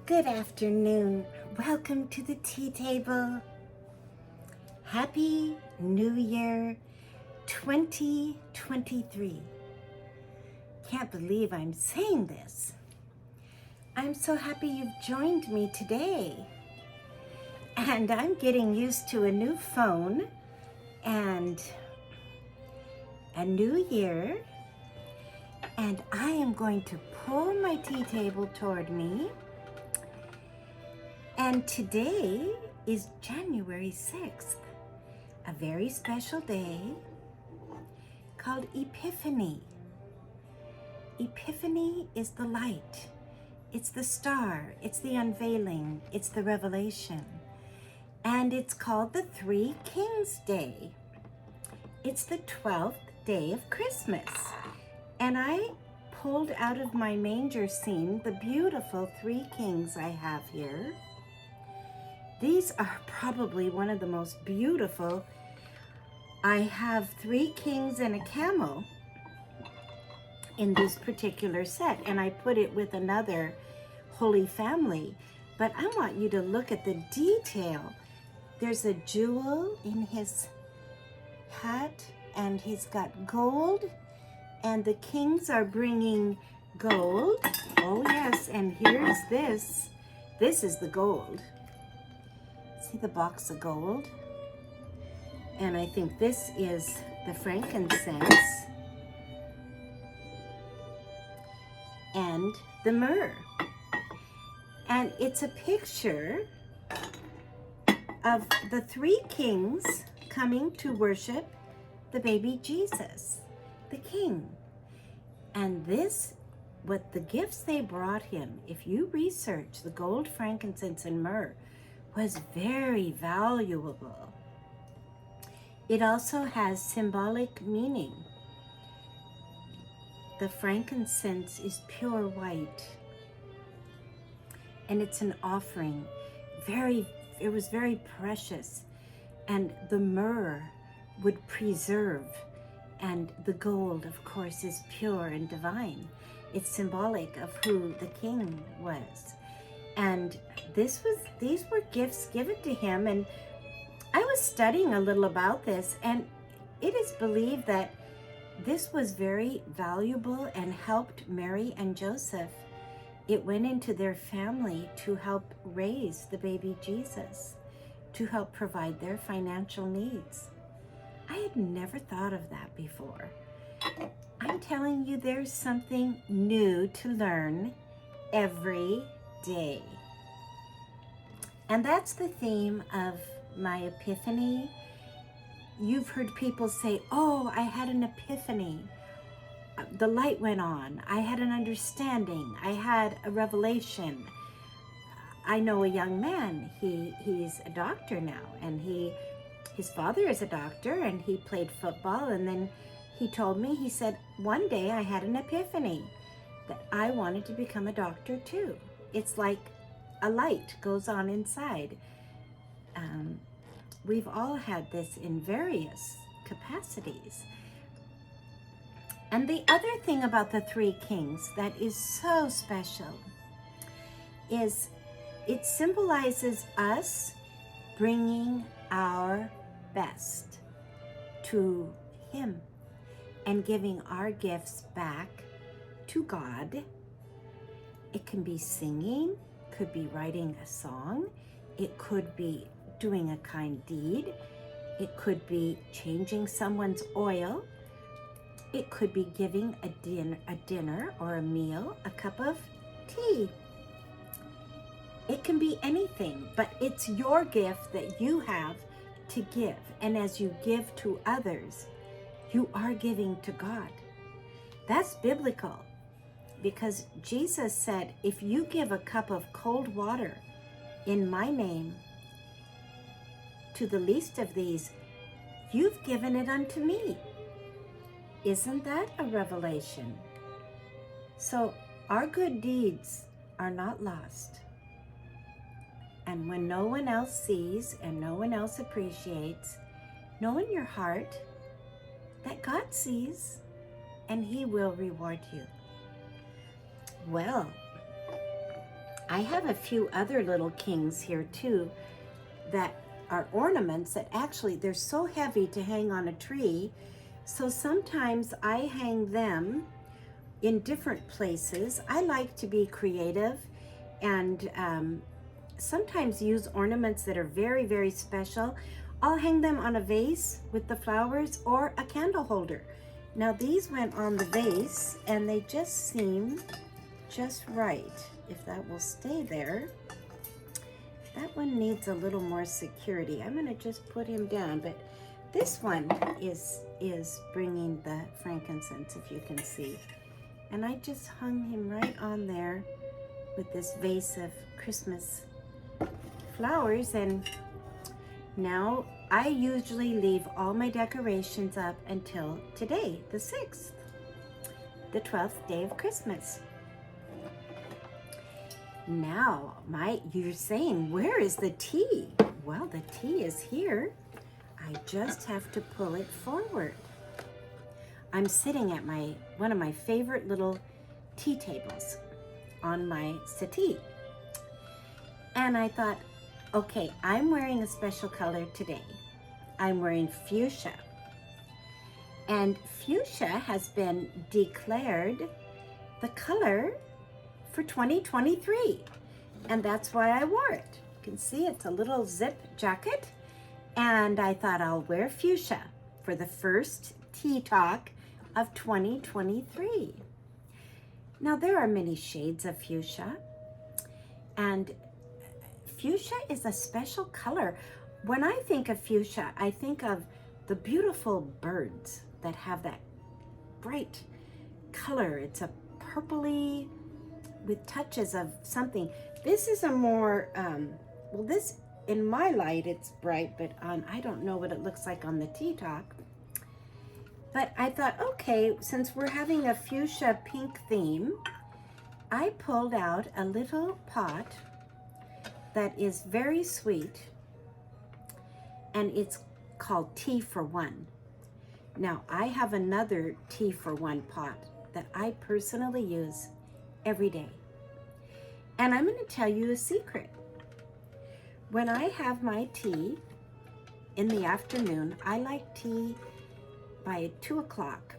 Good afternoon. Welcome to the tea table. Happy New Year 2023. Can't believe I'm saying this. I'm so happy you've joined me today. And I'm getting used to a new phone and a new year. And I am going to pull my tea table toward me. And today is January 6th, a very special day called Epiphany. Epiphany is the light. It's the star. It's the unveiling. It's the revelation. And it's called the Three Kings Day. It's the 12th day of Christmas. And I pulled out of my manger scene the beautiful three kings I have here. These are probably one of the most beautiful. I have three kings and a camel in this particular set, and I put it with another Holy Family. But I want you to look at the detail. There's a jewel in his hat, and he's got gold, and the kings are bringing gold. Oh yes, and here's this. This is the gold. See the box of gold? And I think this is the frankincense and the myrrh. And it's a picture of the three kings coming to worship the baby Jesus, the king. And this, what the gifts they brought him, if you research the gold, frankincense, and myrrh, was very valuable. It also has symbolic meaning. The frankincense is pure white, and it's an offering. It was very precious, and the myrrh would preserve, and the gold, of course, is pure and divine. It's symbolic of who the king was. And these were gifts given to him, and I was studying a little about this, and it is believed that this was very valuable and helped Mary and Joseph. It went into their family to help raise the baby Jesus, to help provide their financial needs. I had never thought of that before. I'm telling you, there's something new to learn every day. And that's the theme of my epiphany. You've heard people say, oh, I had an epiphany. The light went on. I had an understanding. I had a revelation. I know a young man. He's a doctor now, and his father is a doctor, and he played football, and then he told me, he said, one day I had an epiphany that I wanted to become a doctor too. It's like a light goes on inside. We've all had this in various capacities. And the other thing about the three kings that is so special is it symbolizes us bringing our best to him and giving our gifts back to God. It can be singing, could be writing a song, it could be doing a kind deed, it could be changing someone's oil, it could be giving a dinner or a meal, a cup of tea. It can be anything, but it's your gift that you have to give. And as you give to others, you are giving to God. That's biblical, because Jesus said, if you give a cup of cold water in my name to the least of these, you've given it unto me. Isn't that a revelation? So our good deeds are not lost. And when no one else sees and no one else appreciates, know in your heart that God sees and he will reward you. Well, I have a few other little kings here too that are ornaments that actually they're so heavy to hang on a tree. So sometimes I hang them in different places. I like to be creative and sometimes use ornaments that are very, very special. I'll hang them on a vase with the flowers or a candle holder. Now these went on the vase and they just seem just right. If that will stay there. That one needs a little more security. I'm gonna just put him down, but this one is bringing the frankincense, if you can see. And I just hung him right on there with this vase of Christmas flowers. And now I usually leave all my decorations up until today, the 6th, the 12th day of Christmas. Now, you're saying, where is the tea? Well, the tea is here. I just have to pull it forward. I'm sitting at one of my favorite little tea tables on my settee. And I thought, okay, I'm wearing a special color today. I'm wearing fuchsia. And fuchsia has been declared the color for 2023, and that's why I wore it. You can see it's a little zip jacket, and I thought I'll wear fuchsia for the first tea talk of 2023. Now there are many shades of fuchsia, and fuchsia is a special color. When I think of fuchsia, I think of the beautiful birds that have that bright color. It's a purpley with touches of something. This is a more, well, this, in my light, it's bright, but I don't know what it looks like on the tea talk. But I thought, okay, since we're having a fuchsia pink theme, I pulled out a little pot that is very sweet, and it's called Tea for One. Now, I have another Tea for One pot that I personally use every day. And I'm going to tell you a secret. When I have my tea in the afternoon, I like tea by 2 o'clock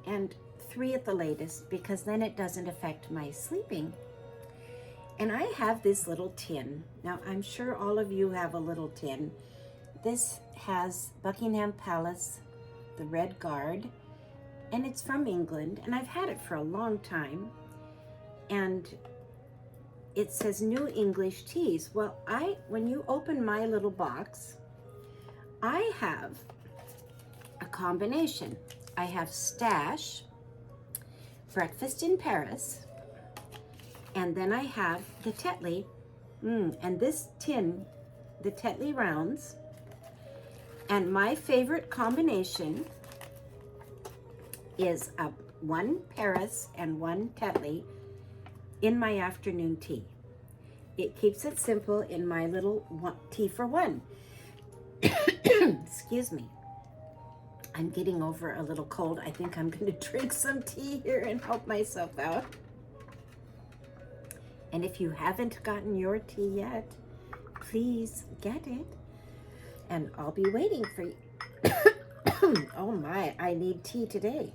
and 3 at the latest, because then it doesn't affect my sleeping. And I have this little tin. Now, I'm sure all of you have a little tin. This has Buckingham Palace, the Red Guard, and it's from England, and I've had it for a long time. And it says New English Teas. Well, when you open my little box, I have a combination. I have Stash, Breakfast in Paris, and then I have the Tetley, and this tin, the Tetley Rounds, and my favorite combination is one Paris and one Tetley in my afternoon tea. It keeps it simple in my little tea for one. Excuse me. I'm getting over a little cold. I think I'm going to drink some tea here and help myself out. And if you haven't gotten your tea yet, please get it. And I'll be waiting for you. Oh my, I need tea today.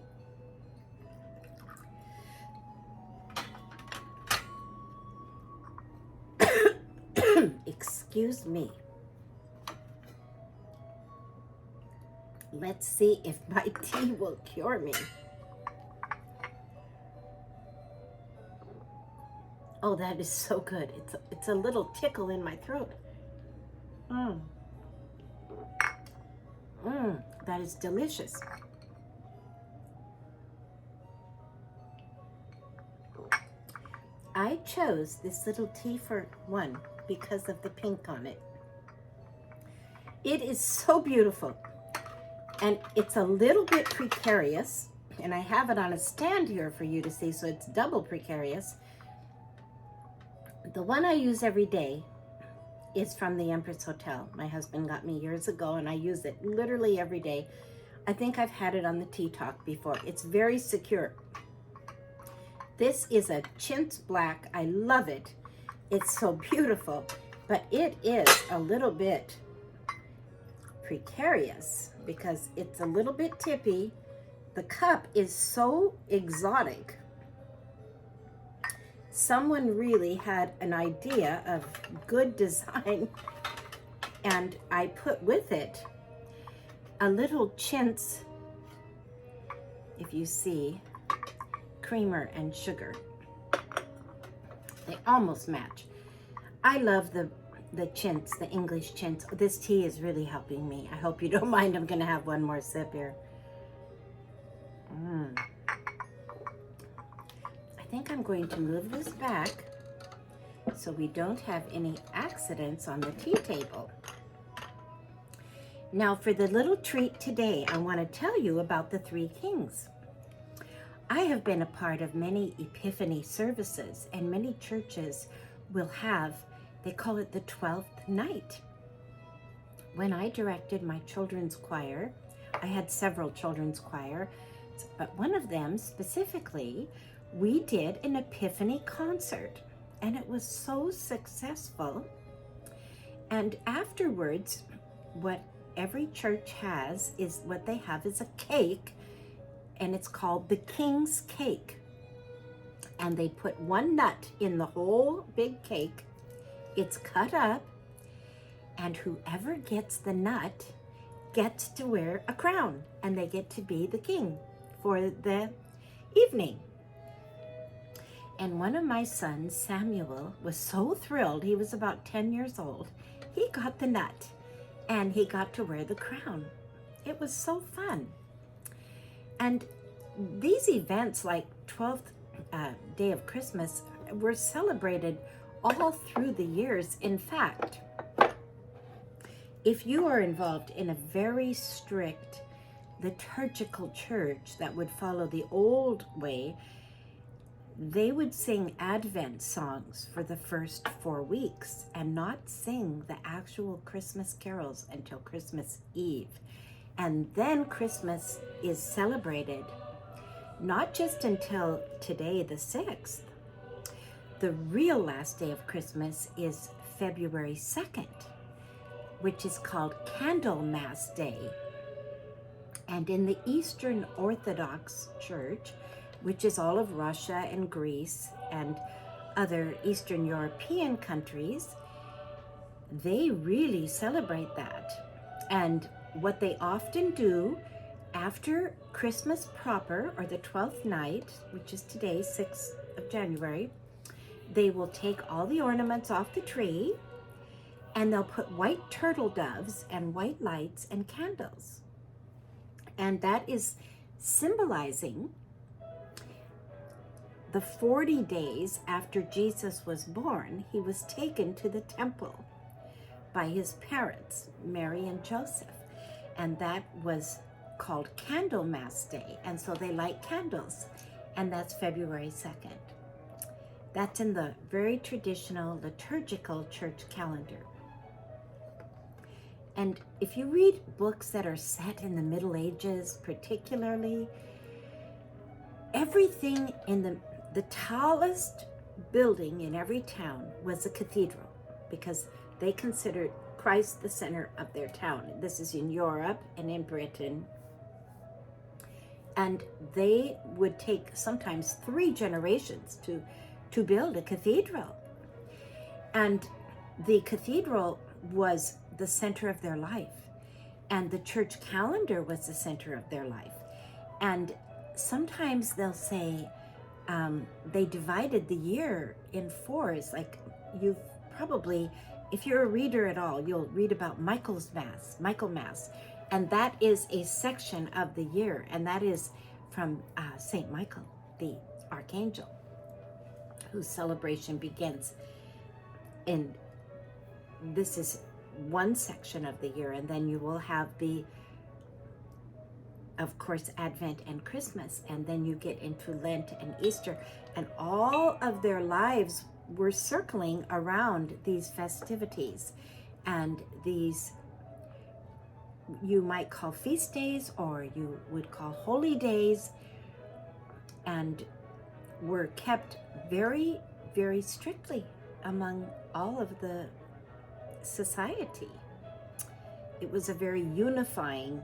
Excuse me. Let's see if my tea will cure me. Oh, that is so good. It's a little tickle in my throat. That is delicious. I chose this little tea for one because of the pink on it. It is so beautiful, and it's a little bit precarious, and I have it on a stand here for you to see, so it's double precarious. The one I use every day is from the Empress Hotel. My husband got me years ago, and I use it literally every day. I think I've had it on the Tea Talk before. It's very secure. This is a chintz black. I love it. It's so beautiful, but it is a little bit precarious because it's a little bit tippy. The cup is so exotic. Someone really had an idea of good design, and I put with it a little chintz, if you see, creamer and sugar. They almost match. I love the chintz, the English chintz. This tea is really helping me. I hope you don't mind. I'm gonna have one more sip here. I think I'm going to move this back so we don't have any accidents on the tea table. Now for the little treat today, I want to tell you about the three kings. I have been a part of many Epiphany services, and many churches will have, they call it the 12th night. When I directed my children's choir, I had several children's choir, but one of them specifically, we did an Epiphany concert, and it was so successful. And afterwards, what every church has is what they have is a cake, and it's called the King's Cake. And they put one nut in the whole big cake. It's cut up, and whoever gets the nut gets to wear a crown, and they get to be the king for the evening. And one of my sons, Samuel, was so thrilled. He was about 10 years old. He got the nut, and he got to wear the crown. It was so fun. And these events, like 12th day of Christmas, were celebrated all through the years. In fact, if you are involved in a very strict liturgical church that would follow the old way, they would sing Advent songs for the first 4 weeks and not sing the actual Christmas carols until Christmas Eve. And then Christmas is celebrated not just until today, the 6th. The real last day of Christmas is February 2nd, which is called Candlemas Day. And in the Eastern Orthodox Church, which is all of Russia and Greece and other Eastern European countries, they really celebrate that. And what they often do after Christmas proper, or the 12th night, which is today, 6th of January, they will take all the ornaments off the tree, and they'll put white turtle doves and white lights and candles. And that is symbolizing the 40 days after Jesus was born. He was taken to the temple by his parents, Mary and Joseph. And that was called Candlemas Day. And so they light candles. And that's February 2nd. That's in the very traditional liturgical church calendar. And if you read books that are set in the Middle Ages, particularly, everything in the tallest building in every town was a cathedral, because they considered Christ the center of their town. This is in Europe and in Britain. And they would take sometimes 3 generations to build a cathedral. And the cathedral was the center of their life. And the church calendar was the center of their life. And sometimes they'll say they divided the year in 4s. Like, you've probably, if you're a reader at all, you'll read about Michaelmas. And that is a section of the year. And that is from St. Michael, the archangel, whose celebration begins in, this is one section of the year. And then you will have of course, Advent and Christmas. And then you get into Lent and Easter. And all of their lives were circling around these festivities and these, you might call feast days, or you would call holy days. And were kept very, very strictly among all of the society. It was a very unifying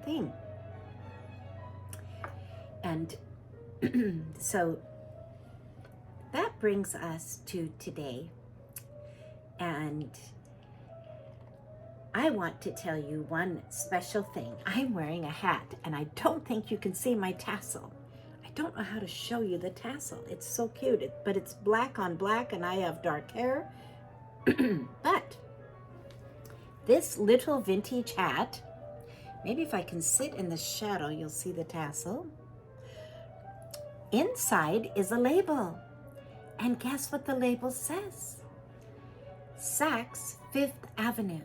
thing. And so that brings us to today. And I want to tell you one special thing. I'm wearing a hat, and I don't think you can see my tassel. I don't know how to show you the tassel. It's so cute, but it's black on black, and I have dark hair. But this little vintage hat, maybe if I can sit in the shadow, you'll see the tassel. Inside is a label. And guess what the label says? Saks Fifth Avenue.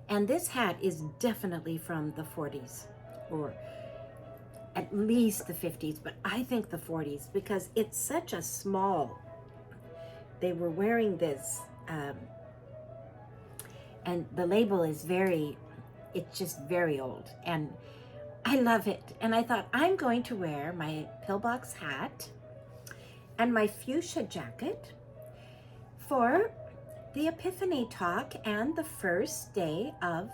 And this hat is definitely from the 40s, or at least the 50s, but I think the 40s, because it's such a small, they were wearing this, and the label is it's just very old, and I love it. And I thought, I'm going to wear my pillbox hat and my fuchsia jacket for the Epiphany Talk and the first day of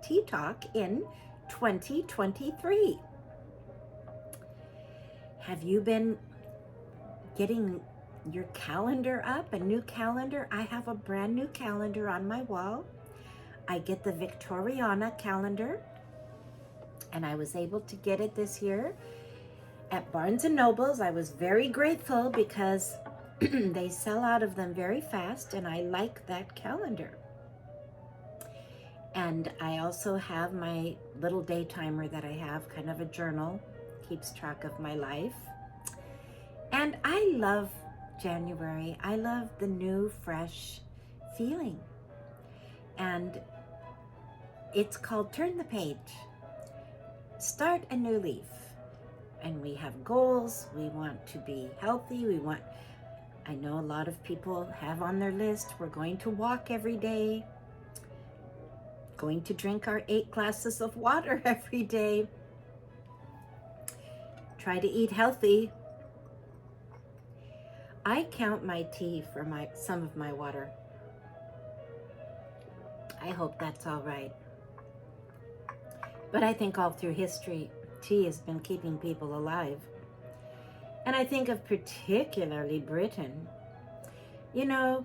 Tea Talk in 2023. Have you been getting your calendar up, a new calendar? I have a brand new calendar on my wall. I get the Victoriana calendar, and I was able to get it this year at Barnes & Noble's. I was very grateful because they sell out of them very fast, and I like that calendar. And I also have my little day timer that I have, kind of a journal, keeps track of my life. And I love January. I love the new, fresh feeling. And it's called Turn the Page. Start a new leaf. And we have goals. We want to be healthy. I know a lot of people have on their list, we're going to walk every day, going to drink our 8 glasses of water every day, try to eat healthy. I count my tea for some of my water. I hope that's all right. But I think all through history, tea has been keeping people alive. And I think of particularly Britain. You know,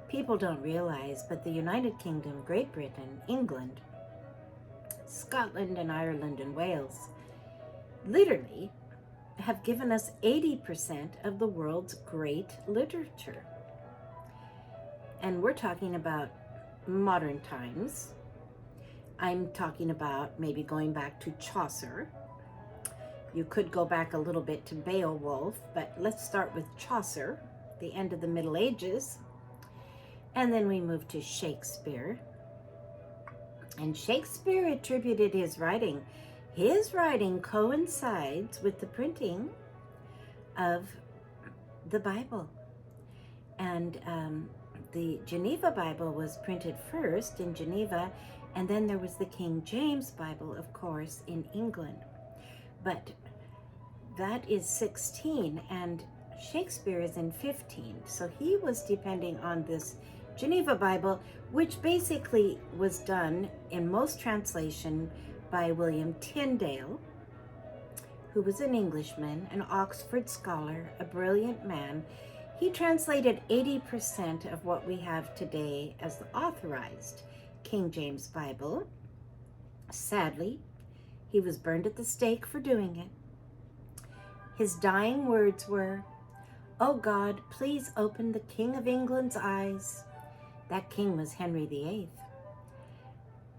people don't realize, but the United Kingdom, Great Britain, England, Scotland and Ireland and Wales literally have given us 80% of the world's great literature. And we're talking about modern times. I'm talking about maybe going back to Chaucer. You could go back a little bit to Beowulf, but let's start with Chaucer, the end of the Middle Ages. And then we move to Shakespeare. And Shakespeare attributed his writing. His writing coincides with the printing of the Bible. And the Geneva Bible was printed first in Geneva, and then there was the King James Bible, of course, in England. But that is 16, and Shakespeare is in 15. So he was depending on this Geneva Bible, which basically was done in most translation by William Tyndale, who was an Englishman, an Oxford scholar, a brilliant man. He translated 80% of what we have today as the authorized King James Bible. Sadly, he was burned at the stake for doing it. His dying words were, "Oh God, please open the King of England's eyes." That king was Henry VIII.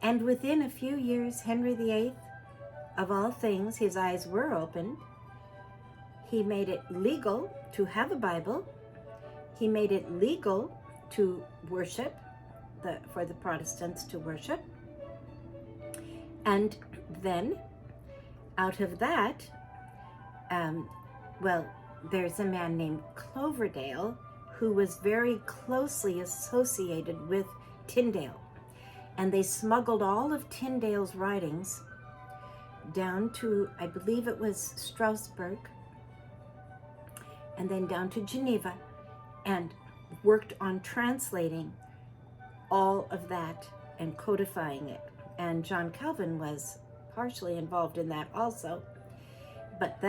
And within a few years, Henry VIII, of all things, his eyes were opened. He made it legal to have a Bible. He made it legal to worship, for the Protestants to worship. And then, out of that, there's a man named Cloverdale who was very closely associated with Tyndale. And they smuggled all of Tyndale's writings down to, I believe it was Strasbourg. and then down to Geneva, and worked on translating all of that and codifying it. And John Calvin was partially involved in that also. But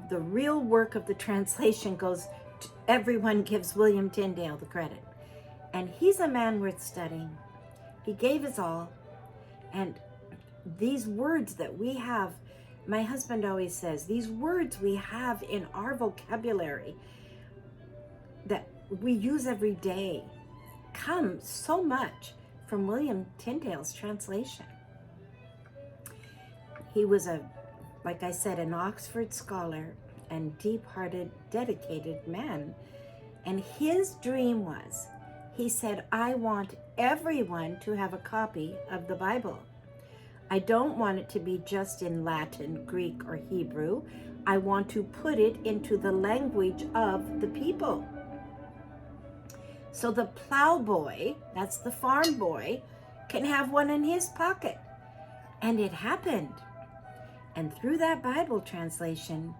the real work of the translation goes to, everyone gives William Tyndale the credit. And he's a man worth studying. He gave his all. And these words that we have, my husband always says, these words we have in our vocabulary that we use every day come so much from William Tyndale's translation. He was like I said, an Oxford scholar and deep-hearted, dedicated man. And his dream was, he said, I want everyone to have a copy of the Bible. I don't want it to be just in Latin, Greek, or Hebrew. I want to put it into the language of the people. So the plowboy, that's the farm boy, can have one in his pocket. And it happened. And through that Bible translation,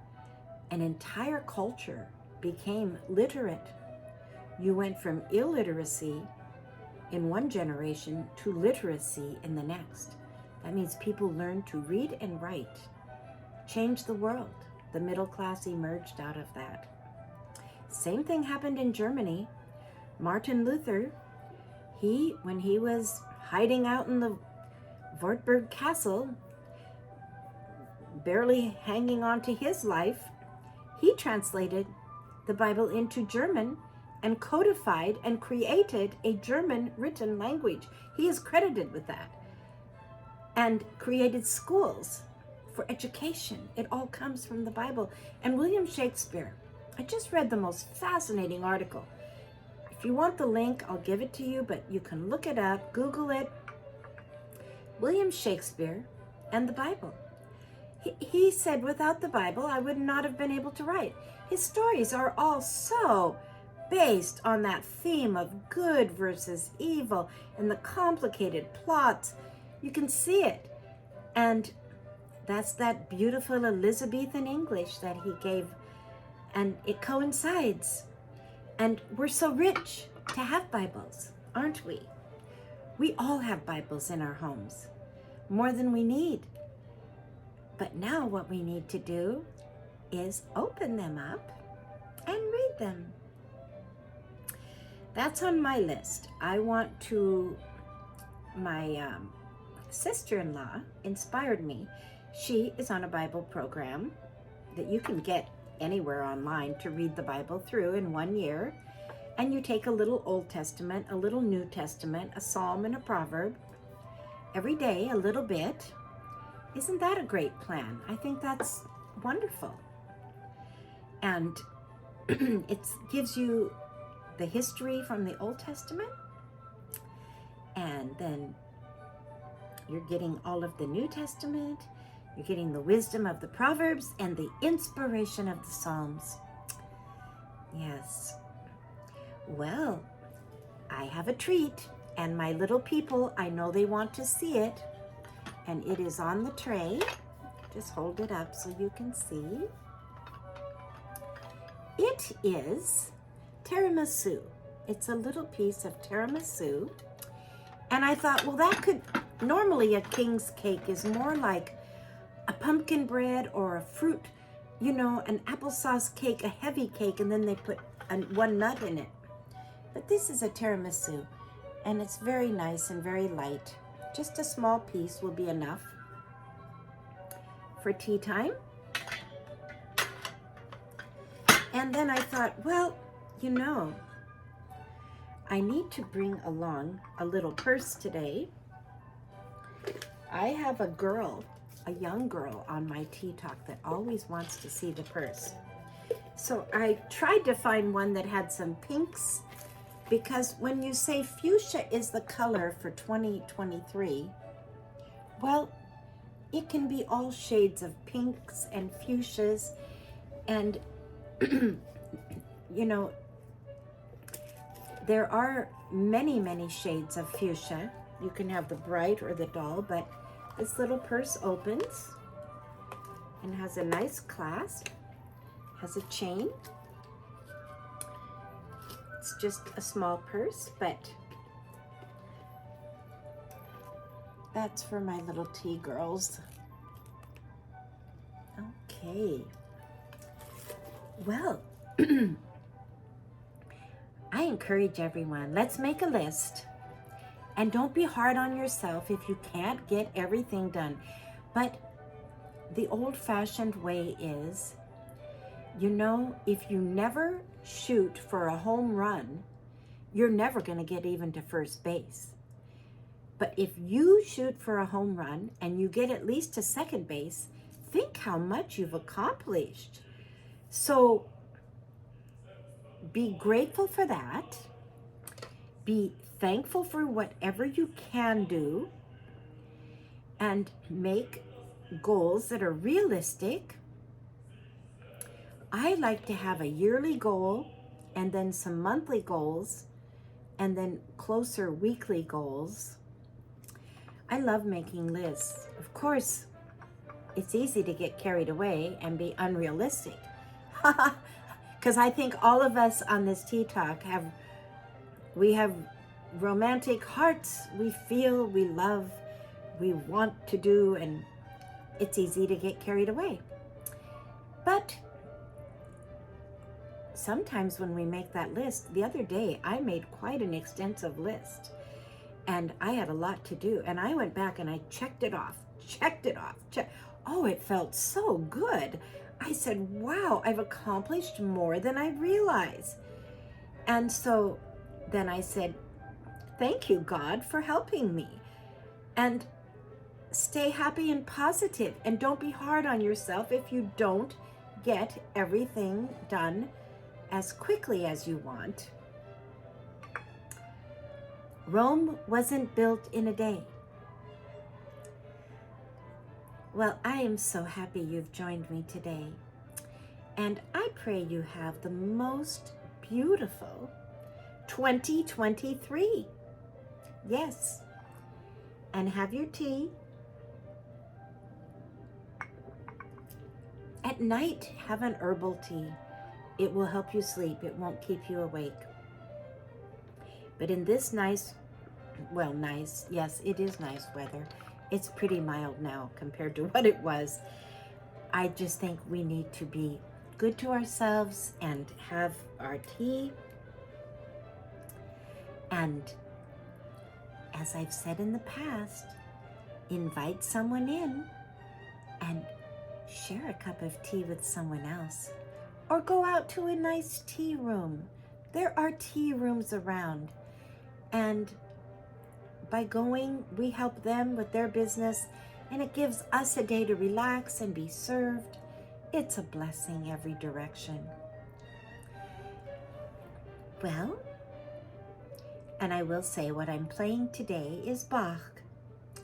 an entire culture became literate. You went from illiteracy in one generation to literacy in the next. That means people learned to read and write, change the world. The middle class emerged out of that. Same thing happened in Germany. Martin Luther, when he was hiding out in the Wartburg Castle, barely hanging on to his life, he translated the Bible into German and codified and created a German written language. He is credited with that. And created schools for education. It all comes from the Bible. And William Shakespeare, I just read the most fascinating article. If you want the link, I'll give it to you, but you can look it up, Google it. William Shakespeare and the Bible. He said, without the Bible, I would not have been able to write. His stories are all so based on that theme of good versus evil and the complicated plots. You can see it. And that's that beautiful Elizabethan English that he gave. And it coincides. And we're so rich to have Bibles, aren't we? We all have Bibles in our homes, more than we need. But now what we need to do is open them up and read them. That's on my list. I want to, my sister-in-law inspired me. She is on a Bible program that you can get anywhere online to read the Bible through in 1 year. And you take a little Old Testament, a little New Testament, a Psalm and a Proverb, every day a little bit. Isn't that a great plan? I think that's wonderful. And it gives you the history from the Old Testament, and then you're getting all of the New Testament, you're getting the wisdom of the Proverbs and the inspiration of the Psalms. Yes. Well, I have a treat, and my little people, I know they want to see it, and it is on the tray. Just hold it up so you can see. It is tiramisu. It's a little piece of tiramisu. And I thought, well, that could, normally a king's cake is more like a pumpkin bread or a fruit, an applesauce cake, a heavy cake, and then they put one nut in it. But this is a tiramisu, and it's very nice and very light. Just a small piece will be enough for tea time. And then I thought, well, I need to bring along a little purse today. I have a young girl on my Tea Talk that always wants to see the purse. So I tried to find one that had some pinks, because when you say fuchsia is the color for 2023, well, it can be all shades of pinks and fuchsias, and there are many, many shades of fuchsia. You can have the bright or the dull, but this little purse opens and has a nice clasp, has a chain, It's just a small purse, but that's for my little tea girls. Okay. Well, I encourage everyone, let's make a list. And don't be hard on yourself if you can't get everything done. But the old-fashioned way is, you know, if you never shoot for a home run, you're never going to get even to first base. But if you shoot for a home run and you get at least to second base, think how much you've accomplished. So be grateful for that. Be thankful for whatever you can do, and make goals that are realistic. I like to have a yearly goal and then some monthly goals and then closer weekly goals. I love making lists. Of course, it's easy to get carried away and be unrealistic. Because I think all of us on this Tea Talk have romantic hearts. We feel, we love, we want to do, and it's easy to get carried away. But sometimes when we make that list, the other day I made quite an extensive list and I had a lot to do, and I went back and I checked it off. Oh, it felt so good. I said, wow, I've accomplished more than I realized. And so then I said, thank you, God, for helping me. And stay happy and positive, and don't be hard on yourself if you don't get everything done as quickly as you want. Rome wasn't built in a day. Well, I am so happy you've joined me today, and I pray you have the most beautiful 2023. Yes, and have your tea. At night, have an herbal tea. It will help you sleep. It won't keep you awake. But in this nice, yes, it is nice weather. It's pretty mild now compared to what it was. I just think we need to be good to ourselves and have our tea. And as I've said in the past, invite someone in and share a cup of tea with someone else. Or go out to a nice tea room. There are tea rooms around. And by going, we help them with their business, and it gives us a day to relax and be served. It's a blessing every direction. Well, and I will say what I'm playing today is Bach.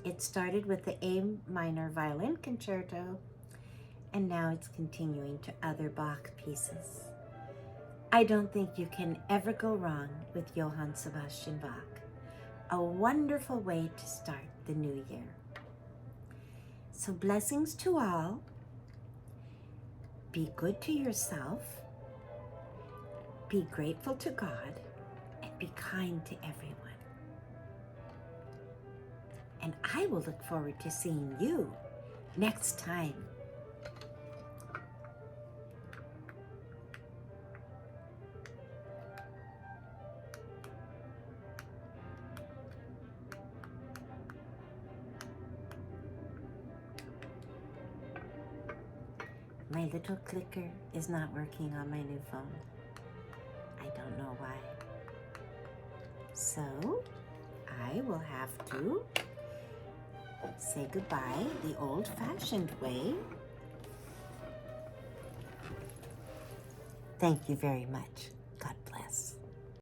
It started with the A minor violin concerto, and now it's continuing to other Bach pieces. I don't think you can ever go wrong with Johann Sebastian Bach. A wonderful way to start the new year. So blessings to all. Be good to yourself. Be grateful to God, and be kind to everyone. And I will look forward to seeing you next time. My little clicker is not working on my new phone. I don't know why. So I will have to say goodbye the old-fashioned way. Thank you very much.